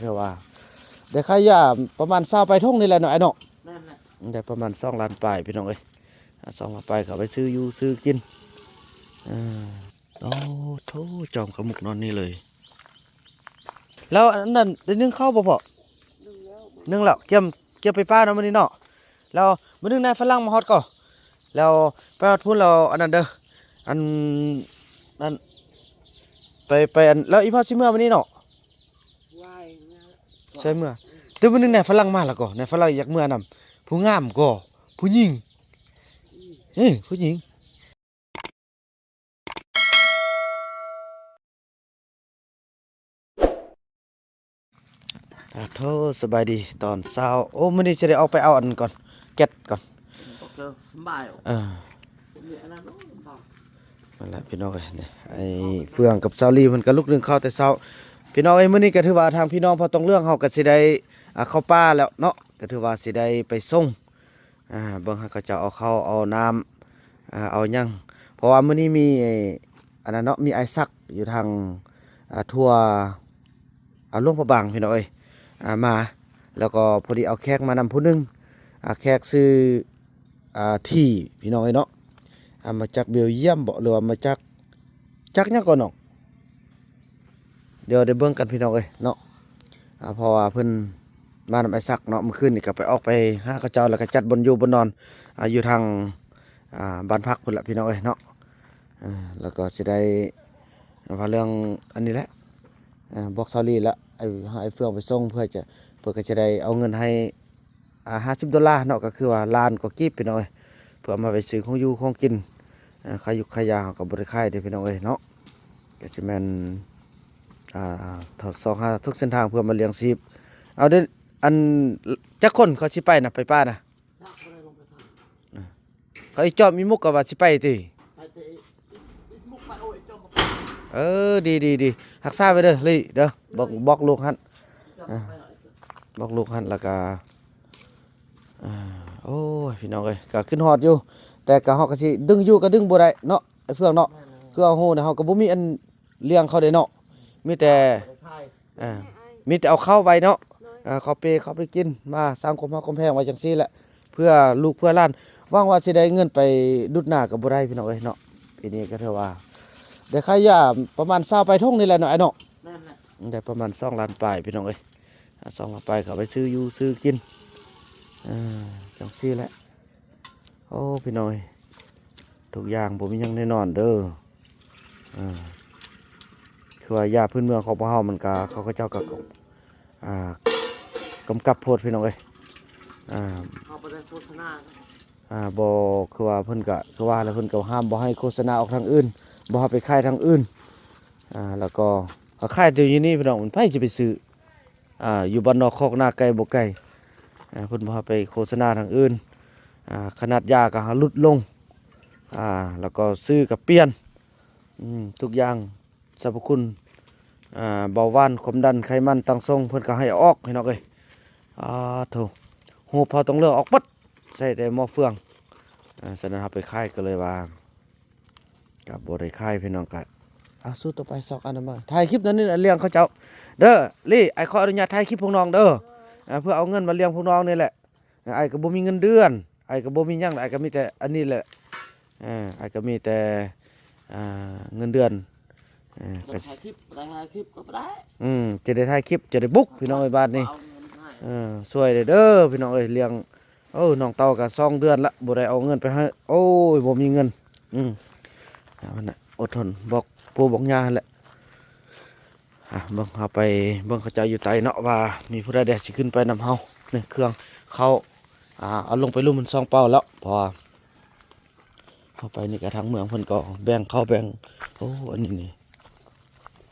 เรียกว่าได้ค่ายาประมาณ20ไปท่งนี่แหละเนาะไอ้เนาะนั่นแหละได้ประมาณ2 ล้านปลายพี่น้องเอ้ย2 ล้านปลายเขาไปซื้ออยู่ซื้อกินโอ้โธ่จอมกระมุกนอนนี่เลยแล้วอันนั้นได้นึ่งข้าวบ่พอนึ่งแล้วเกี่ยมไปป้าเนาะมื้อนี้เนาะแล้วมื้อนึงนายฝรั่งมาฮอดก่อแล้วไปฮอดพุ่นแล้วอันนั้นเด้ออันนั้นไปอันแล้วอีพ่อสิเมื่อมื้อนี้เนาะใช่เมื่อแต่มื้อนึงนายฝรั่งมาแล้วก็นายฝรั่งอยากเมื่อนำผู้งามก็ผู้หญิงผู้หญิงโทษสบายดีตอนเช้าโอ้มื้อนี้สิได้ออกไปเอาอันก่อนแก๊สก่อนสบายนั่นแหละพี่น้องเอ้ยนี่ไอ้เฟืองกับซาลีมันก็ลุกนึ่งข้าวแต่เช้าพี่น้องเอ้ยมื้อนี้ก็ถือว่าทางพี่น้องพอต้องเรื่องเฮาก็สิได้เข้าป่าแล้วเนาะก็ถือว่าสิได้ไปส่งเบิ่งให้เขาจะเอาข้าวเอาน้ำเอาหยังเพราะว่ามื้อนี้มีอันนั้นเนาะมีไอ้ซักอยู่ทางทั่วหลวงพระบางพี่น้องเอ้ยมาแล้วก็พอดีเอาแขกมานำผู้หนึงแขกซื้อที่พี่น้องเอ้ยเนาะมาจากเบลเยียมบ่หรือว่ามาจากหยังก่อนเนาะเดี๋ยวได้เบิ่งกันพี่น้องเอ้ยเนาะเพราะว่าเพิ่นมานำไอ้ซักเนาะเมื่อคืนนี่ก็ไปออกไปหาเขาเจ้าแล้วก็จัดบนอยู่บนนอนอยู่ทางบ้านพักพุ่นละพี่น้องเอ้ยเนาะแล้วก็สิได้ว่าเรื่องอันนี้แหละบอกซาลีละไอ้เฟืองไปส่งเพื่อก็จะได้เอาเงินให้$50เนาะก็คือว่าล้านกว่ากีบพี่น้องเอ้ยเพื่อมาไปซื้อของอยู่ของกินขายยุกขายยาเขาก็บ่ได้ขายเด้พี่น้องเอ้ยเนาะก็สิแม่นถอดซองหาทุกเส้นทางเพื่อมาเลี้ยงชีพเอาเด้อันจักคนเขาสิไปนะไปป้านะเขาอีจอบมีมุกก็ว่าสิไปติดีรักษาไว้เด้อลี่เด้อบอกลูกหั่นบอกลูกหั่นแล้วก็โอ้ยพี่น้องเอ้ยก็ขึ้นฮอดอยู่แต่ก็เฮาก็สิดึงอยู่ก็ดึงบ่ได้เนาะไอ้เฟืองเนาะคือเอาฮู้นะเฮาก็บ่มีอันเลี้ยงเขาได้เนาะมีแต่เอาเข้าไว้เนาะเขาไปกินมาสร้างความรักความแพงไว้จังซี่แหละเพื่อลูกเพื่อหลานหวังว่าสิได้เงินไปดุดหน้าก็บ่ได้พี่น้องเอ้ยเนาะปีนี้ก็ถือว่าได้ค่ายาประมาณ20ไปท่งนี่แหละเนาะไอ้เนาะได้ประมาณ2 ล้านปลายพี่น้องเอ้ย2 ล้านปลายเขาไปซื้ออยู่ซื้อกินจังซี่แหละโอ้พี่น้อยทุกอย่างผมมียังแน่นอนเด้อคือว่ายาพื้นเมืองของพวกเฮามันก็เขาก็เจ้าก็กำกับโพดพี่น้องเอ้ยเขาไปได้โฆษณาบ่คือว่าเพิ่นก็คือว่าแล้วเพิ่นก็ห้ามบ่ให้โฆษณาออกทางอื่นบ่ให้ไปขายทางอื่นแล้วก็ขายอยู่นี่พี่น้องมันไผสิไปซื้ออยู่บ้านนอกคอกนาไกลบ่ไกลเพิ่นบ่ให้ไปโฆษณาทางอื่นขนาดยาก็ลดลงแล้วก็ซื้อกับเปลี่ยนทุกอย่างสรรพคุณเบาหวานความดันไขมันตั้งทรงเพิ่นก็ให้ออกให้น้องเอ้ยโธ่หูพอต้องเลือกออกปัดใส่แต่หม้อเฟืองฉะนั้นครับไปค่ายก็เลยว่ากับบ่ได้ค่ายพี่น้องก็สู้ต่อไปสอกอันนั้นมาถ่ายคลิปนั้นนี่เลี้ยงเขาเจ้าเด้อลี่ไอ้ขออนุญาตถ่ายคลิปพวกน้องเด้อเพื่อเอาเงินมาเลี้ยงพวกน้องนี่แหละไอ้ก็บ่มีเงินเดือนไอ้ก็บ่มีหยังไอ้ก็มีแต่อันนี้แหละไอ้ก็มีแต่เงินเดือนถ่ายคลิปก็ได้จะได้ถ่ายคลิปจะได้บุกพี่น้องไอ้บ้านนี่ช่วยเด้อพี่น้องเอ้ยเลี้ยงน้องเต่าก็2 เดือนละบ่ได้เอาเงินไปให้โอ้ยบ่มีเงินมันน่ะอดทนบอกปู่บอกย่าแหละเบิ่งเฮาไปเบิ่งเขาเจ้าอยู่ใต้เนาะว่ามีผู้ใดได้สิขึ้นไปนำเฮานี่เครื่องเขาเอาลงไปลุ่มมัน2 เป้าแล้วพอเข้าไปนี่ก็ทางเมืองเพิ่นก็แบ่งเข้าแบ่งโอ้อันนี้นี่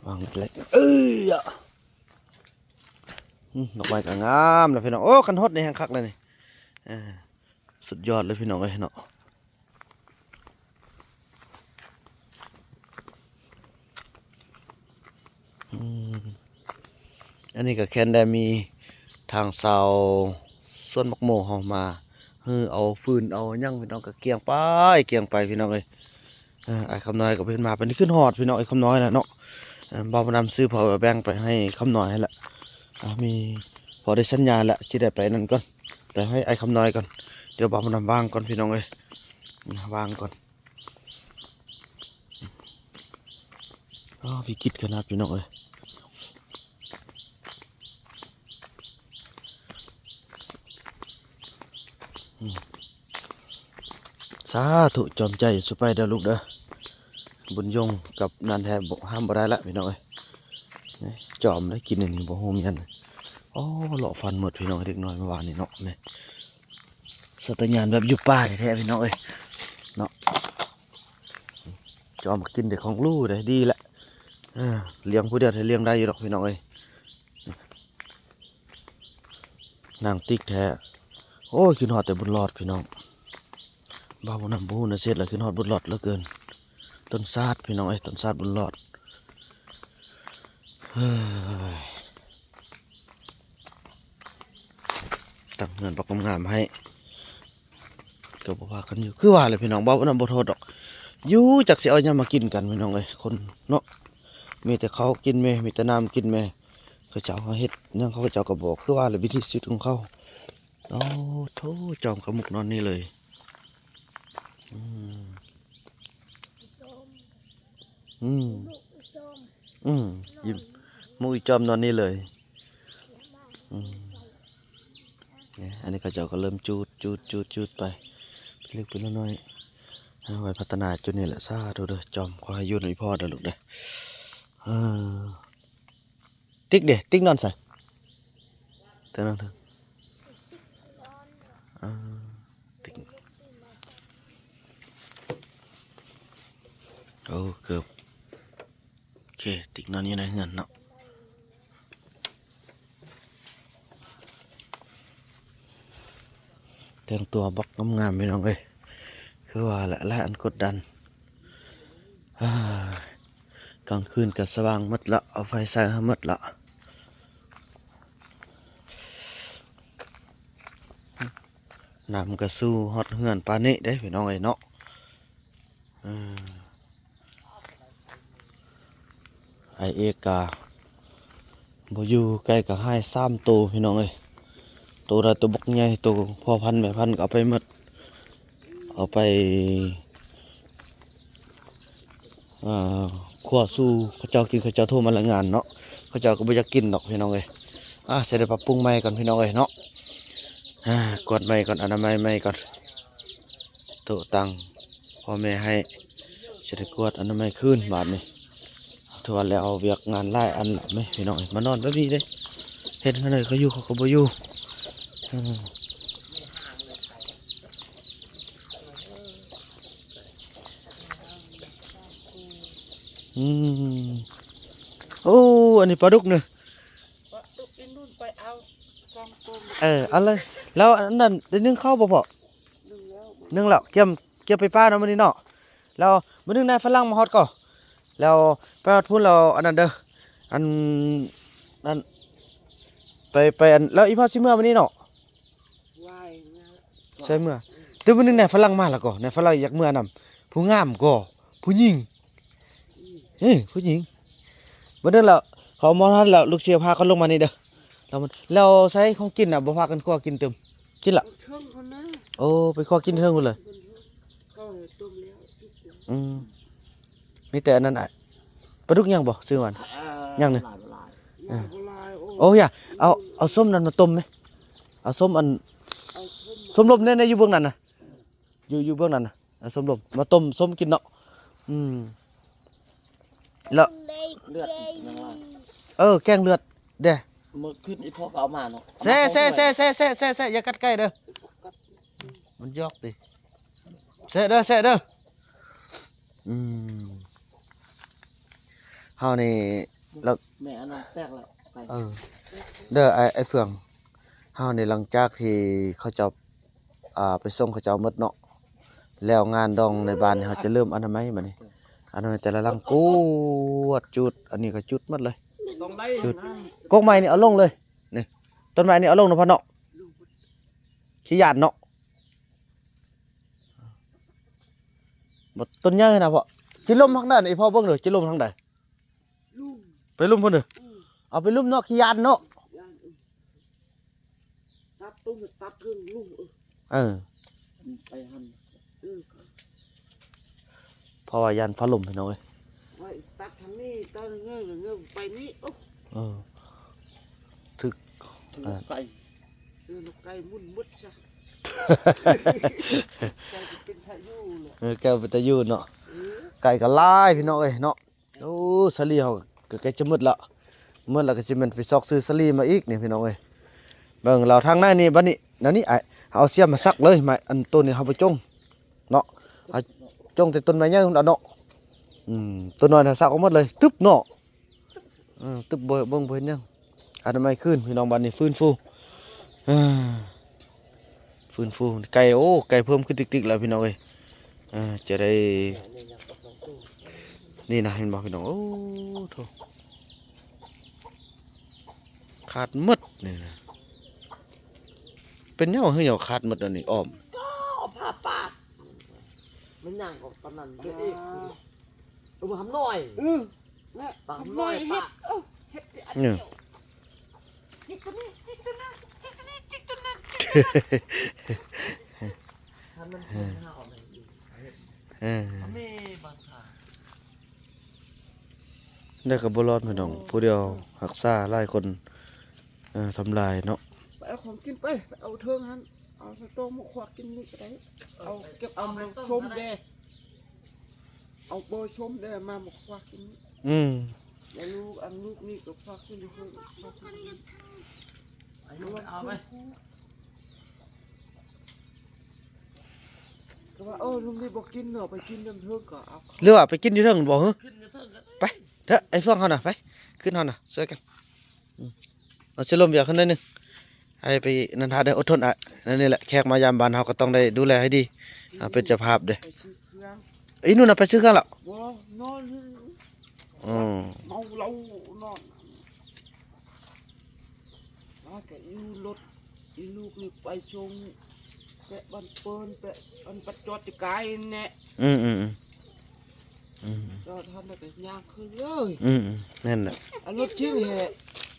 วางเล็กดอกไม้ก็งามแล้วพี่น้องโอ้คันฮดนี่แห้งคักเลยนี่สุดยอดเลยพี่น้องเอ้ยเนาะอันนี้ก็แค่ได้มีทางเสาส่วนมักโมเฮามาเอาฟืนเอาหยังพี่น้องก็เกี่ยงไปพี่น้องเอ้ยไอ้คำน้อยก็เพิ่นมาเป็นขึ้นฮอดพี่น้องไอ้คำน้อยน่ะเนาะบ่าวมานำซื้อพอแบ่งไปให้คำน้อยให้ละ มีพอได้สัญญาณแล้วสิได้ไปนั่นก่อนไปให้ไอ้คำน้อยก่อนเดี๋ยวบ่าวมันนำวางก่อนพี่น้องเอ้ยวางก่อนวิกฤตขนาดพี่น้องเอ้ยสาธุจอมใจสุไปเด้อลูกเด้อบุญยงกับนันแทบห้ามบ่ได้ละพี่น้องเอ้ยนี่จอมได้กินอันนี้บ่โฮมยันหล่อฟันหมดพี่น้องเด็กน้อยเมื่อวานนี่เนาะนี่สัตว์ญาณแบบอยู่ป่าแท้ๆพี่น้องเอ้ยเนาะจอมกินแต่ของลูกได้ดีละเลี้ยงผู้เดียวถ้าเลี้ยงได้อยู่หรอกพี่น้องเอ้ยนางติ๊กแท้โอ้ยกินฮอดแต่บุญรอดพี่น้องบ้าบุญนำบูนะเสร็จแล้วกินฮอดบุญรอดเหลือเกินต้นซาดพี่น้องเอ้ยต้นซาดบุญรอดตั้งเงินปักงามให้ก็บอกว่ากันอยู่คือว่าเลยพี่น้องบ้าบุญนำบ่โทษดอกอยู่จักสิเอาหยังมากินกันพี่น้องเอ้ยคนเนาะมีแต่เขากินแม่มีแต่น้ำกินแม่เขาเจ้าเฮ็ดยังเขาเจ้าก็บอกคือว่าเลยวิธีชีวิตของเขาโธ่จอมกระมุกนอนนี่เลยยิ้มมุ้ยจอมนอนนี่เลยเนี่ยอันนี้เขาเจ้าก็เริ่มจูดไปเล็กไปน้อยไว้พัฒนาจุดนี้แหละซาดูเด้อจอมขอให้อยู่ในพ่อเด้อลูกเด้อติ๊กเด้ติ๊กนอนใส่เท่านั้นเถอะติ๊กเกือบโอเคติ๊กนอนอยู่ในเงินเนาะแต่งตัวบักงามๆพี่น้องเอ้ยคือว่าแหละและอันกดดันกลางคืนก็สว่างหมดละเอาไฟใส่ให้หมดละน้ำก็สู้ฮอดเฮือนปานนี้ได้พี่น้องเอ้ยเนาะไอเอกาบ่อยู่ใกล้กับให้3ตัวพี่น้องเอ้ยตัวใดตัวบักใหญ่ตัวพ่อพันธุ์แม่พันธุ์ก็เอาไปหมดเอาไปขั่วสู้เขาเจ้ากินเขาเจ้าโทรมารายงานเนาะเขาเจ้าก็บ่อยากกินดอกพี่น้องเอ้ยจะได้ปรับปรุงใหม่ก่อนพี่น้องเอ้ยเนาะกวาดใหม่ก่อนอนามัยใหม่ก่อนโตตังพ่อแม่ให้จะได้กวาดอนามัยคืนบาดนี้ทวนแล้วเอาเวียกงานไล่อันละไหมพี่น้องเอ้ยมานอนแบบนี้เด้เฮ็ดให้เลยเขาอยู่เขาก็บ่อยู่อันนี้ปลาดุกเนอะเอาเลยแล้วอันนั้นได้นึ่งข้าวบ่พอนึ่งแล้วเกี่ยมไปป้าเนาะมื้อนี้เนาะแล้วมื้อนึงนายฝรั่งมาฮอดก่อแล้วไปฮอดพุ่นเราอันนั้นเด้ออันนั้นไปอันแล้วอีพ่อสิเมื่อมื้อนี้เนาะใช่เมื่อแต่มื้อนึงนายฝรั่งมาแล้วก่อนายฝรั่งอยากเมื่อนำผู้งามก่อผู้หญิงผู้หญิงมื้อนึงแล้วเขามาทันแล้วลูกเสียพาเขาลงมานี่เด้อแล้วใช้ของกินบ่พากันคั่วกินเต็มกินละไปคั่วกินเทิงพุ่นเลยมีแต่อันนั้นปลาดุกยังบ่ซื้อมันยังเนี่ยอย่าเอาส้มนั้นมาต้มไหมเอาส้มอันส้มลมเนี่ยอยู่เบื้องนั้นน่ะอยู่เบื้องนั้นน่ะเอาส้มลมมาต้มส้มกินเนาะแล้วเลือดยังไงแกงเลือดเด้มื่อขึ้นไอ้พ่อเขาเอามาเนาะแซ่อย่ากัดใกล้เด้อมันยอกดิแซ่เด้อเฮานี่แล้วแม่อันนั้นแตกแล้วเด้อไอ้เฟืองเฮานี่หลังจากที่เขาจะไปส่งเขาเจ้าหมดเนาะแล้วงานดองในบ้านเฮาจะเริ่มอนามัยบัดนี้อนามัยแต่ละหลังกวดจุดอันนี้ก็จุดหมดเลยจุดกกไม้นี่เอาลงเลยนี่ต้นไม้นี่เอาลงเนาะพ่อเนาะขี้หยาดเนาะบ่ต้นใหญ่นะพ่อจิลมทางด้านไอ้พ่อเบิ่งเด้อจิลมทางใดไปลุ่มพุ่นเด้อเอาไปลุ่มเนาะขี้หยาดเนาะ ตุ้งตัดเรื่องลุงเออ ไปหัน เออ เพราะว่ายันฟ้าลมพี่น้องเอ้ย ไว้ตัดทางนี้ตัดเงื้อไปนี่โอ้ เออถึก ถึงไก่ นกไก่มุ่นมุดซะไก่เป็นพายุเลย แก้วเป็นตะยูนเนาะ เออ ไก่ก็หลายพี่น้องเอ้ยเนาะโอ้สลีเฮาก็ใกล้จะมืดละมืดแล้วก็สิแม่นไปซอกซื้อสลีมาอีกนี่พี่น้องเอ้ยเบิ่งเราทางหน้านี่บัดนี้นั่นนี่ไอ้เอาเสียมมาซักเลยไม้อันต้นนี่เฮาไปจงเนาะเอาจงแต่ต้นไม้ใหญ่พุ่นน่ะเนาะต้นน้อยน่ะซักออกหมดเลยตึ๊บเนาะตึ๊บบ่เบิ่งบ่เห็นหยังอันนั้นไม่ขึ้นพี่น้องบัดนี้ฟื้นฟูอ่าฟื้นฟูไก่โอ้ไก่เพิ่มขึ้นติ๊กๆแล้วพี่น้องเอ้ยจะได้ นี่นะเห็นบอกพี่น้องโอ้โถขาดหมดนี่นะเป็นยังไงเฮ้ยขาดหมดอันนี้อ้อม เอาผ้าปาดมันย่างออกตอนนั้นเด้อเอกมาทำหน่อย และ ปากน้อย เฮ็ ปา ด ก เฮ็ดอัน เนี่ เดี ย ยวจิกตัวนี้จิกตัวนั้นจิกตัวนี้จิกตัวนั้น ถ้ามันเป็นข้าวอะไรอยู่ ไม่บางค่ะ ได้กับบรอดพี่น้องผู้เดียวหักษาหลายคนทำลายเนาะ ไปเอาของกินไปเอาเทิงหันเอาสตอหมูขวดกินนี่ก็ได้เอาเก็บเอามาส้มแดงเอาโบยส้มแดงมาหมกขวดกินนี่ แล้วลูกนี่ก็ฝากขึ้นให้ฝากขึ้น ไอ้ลูกเอาไหม ก็ว่าลุงนี่บอกกินเนาะไปกินน้ำเทิงก็เอา หรือว่าไปกินอยู่เทิงบ่เหรอ ขึ้นกระเทิงกัน ไปเด้อไอ้เฟื่องเฮาน่ะไปขึ้นเฮาน่ะช่วยกันเอาเชลมเบียร์ขึ้นหน่อยหนึงให้ไปนันทาได้อดทนอ่ะนั่นนี่แหละแขกมายามบ้านเฮาก็ต้องได้ดูแลให้ดีเป็นเจ้าภาพเด้อ ไปซื้อเครื่อง ไอ้นู่นน่ะไปซื้อเครื่องแล้ว บ่นอน อืม เมาเหล้านอนว่าแกอยู่รถอีลูกนี่ไปชงแปะบันเปิ้นแปะอันปัจจอดที่กายแน่ อืมอืมอืมอืม ก็ทำได้แต่ย่างขึ้นเลย นั่นแหละ อันรถชื่อแห่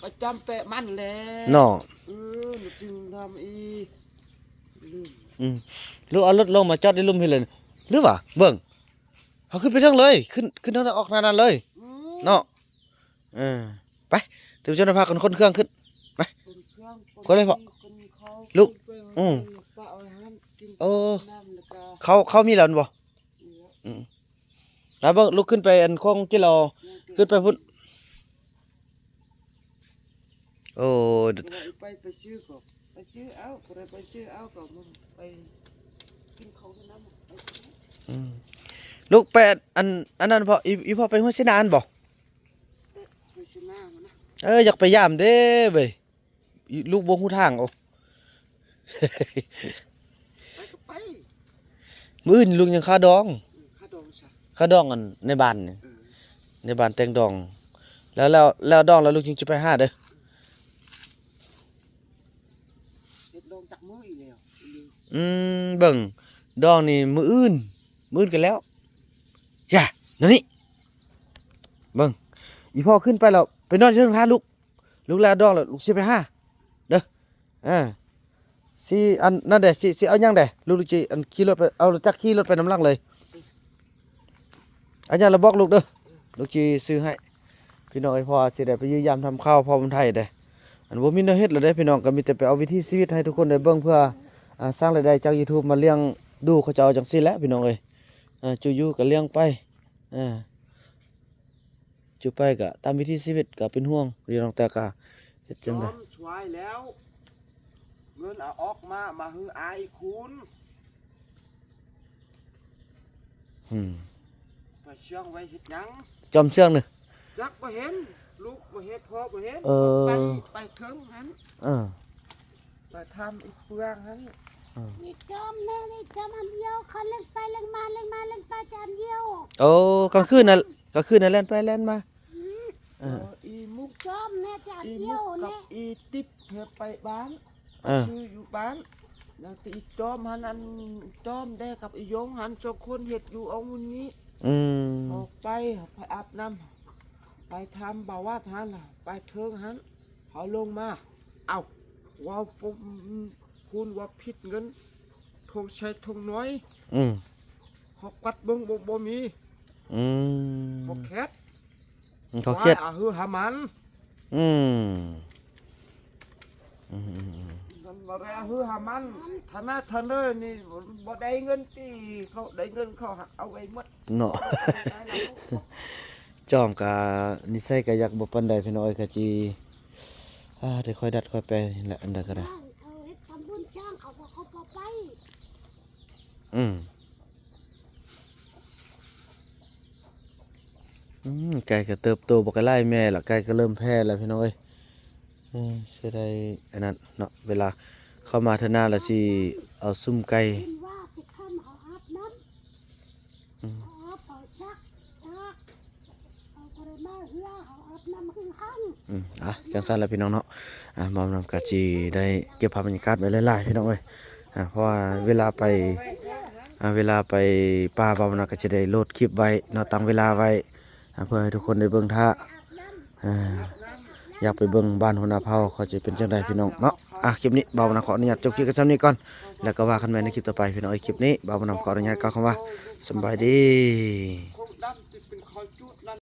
ประจำแปะมันแหล้ว เนาะ รถจึงทำอีลืม หรือเอารถลงมาจอดในลุ่มให้เลยหรือว่าเบิ่งเขาขึ้นไปเรื่องเลยขึ้นทางนั้นออกทางนั้นเลยเนาะไปถึงจะได้พากันคนเครื่องขึ้น คนเครื่อง คนเลยพอ คนเขา ลูก ไป อืม ป้าเอาอาหารกิน เออ น้ำแล้วก็ เขามีแล้วนั่นบ่ เหลือ แล้วเบิ่งลุกขึ้นไปอันคงที่เราขึ้นไปพุ่นโอ้ ไปซื้อก็ไปซื้อเอาคนไปซื้อเอาก็มึงไปกินเขาวที่น้ำไปซื้อ ลูกไปอันนั้นพออีพอไปหัวเสนานบ่ ไปซื้อหน้ามันนะ อยากไปยามเด้เว้ยอีลูกบ่ฮู้ทางเอา ไปก็ไป มื้ออื่นลุงยังค่าดอง ข้าดองซะ ค่าดองอันในบ้านนี่ เออ ในบ้านแต่งดอง แล้วดองแล้วลูกจึงจะไปหาเด้อ เฮ็ดดองจักมื้ออีแล้วอีหลี เบิ่งดองนี่มื้ออื่นกันแล้วย่านั่นนี่เบิ่งอีพ่อขึ้นไปแล้วไปนอนเชิงหาลูกแล้วดองแล้วลูกสิไปหาเด้อสิอันนั่นเด้สิเอาหยังเด้ลูกสิอันขี่รถไปเอารถจักรขี่รถไปนำหลังเลยอันยังละบอกลูกเด้อลูกสิซื้อให้พี่น้องไอ้พ่อสิได้ไปยื้อยามทำข้าวพ่อมันไทยเด้อันบ่มีแนวเฮ็ดแล้วเด้พี่น้องก็มีแต่ไปเอาวิถีชีวิตให้ทุกคนได้เบิ่งเพื่อสร้างรายได้จาก YouTube มาเลี้ยงดูเขาจะเอาจังซี่แหละพี่น้องเอ้ยจูอยู่ก็เลี้ยงไปจูไปก็ตามวิถีชีวิตก็เป็นห่วงพี่น้องแต่ก็เฮ็ดจังได๋ ซ้อมช่วยแล้ว เงินเอาออกมาฮืออายคุณ ไปเชื่องไว้เฮ็ดหยัง จอมเชื่องนึ จักบ่เห็นลูกบ่เฮ็ดพ่อบ่เห็น เออ ไปเถิงหัน เออ ไปทำอีกเปลืองหัน นี่จอมแน่นี่จอมอันเดียวเขาเล่นไปเล่นมาเล่นมาเล่นไปจานเดียว โอ้กลางคืนน่ะแล่นไปแล่นมา อีมุก จอมแน่จาน อี เดี มุ ยว กกับ แน่ อีติ๊บเธอไปบ้าน เออ ชื่ออยู่บ้านแล้วที่อีจอมหันอันจอมได้กับอีโยงหันสองคนเฮ็ดอยู่เอามื้อนี้ ออกไปอาบน้ำไปทำบ่าวว่าทานล่ะไปเทิงหันเขาลงมา เอาว้าวผม พูนว่าผิดเงินทงใช้ทงน้อย อืม เขากัดเบิ่งบ่มี อืม เขาแคท เขาเครียด ว่าฮือหามัน อืมอืม มันบ่ได้ฮือหามันธนาธนาเนอนี่บ่ได้เงินตีเขาได้เงินเขาหักเอาไว้หมด เนาะ จอมกะนิสัยก็อยากบ่ปานใดพี่น้อยก็จีได้ค่อยดัดค่อยแปลนี่แหละอันใดก็ได้ เขาเฮ็ดทำบุญช่างเขาบอกเขาบ่ไป อืมไก่ก็เติบโตบ่ก็ไล่แม่ละไก่ก็เริ่มแพร่แล้วพี่น้อยสิได้อันนั้นเนาะเวลาเข้ามาเทอหน้าแล้วสิเอาซุ่มไก่ กินว่าสิข้ามเอาอาบน้ำเอาอาบเอาชักเอากระมาเหือเอาอาบน้ำคือหัง จังซั่นแหละพี่น้องเนาะมอมนำกะจีได้เก็บภาพบรรยากาศไว้หลายๆพี่น้องเอ้ยเพราะว่าเวลาไปป่าบ่าวนาก็จะได้โหลดคลิปไว้เนาะตั้งเวลาไว้เพื่อให้ทุกคนได้เบิ่งท่าอยากไปเบิ่งบ้านหัวหน้าเผ่าเขาจะเป็นจังไดพี่น้องเนาะคลิปนี้บ่าวนาขออนุญาตจบคลิปกันซ้ำนี้ก่อนแล้วก็ว่ากันใหม่ในคลิปต่อไปพี่น้องคลิปนี้บ่าวนาขออนุญาตกล่าวคำว่าสำบายดี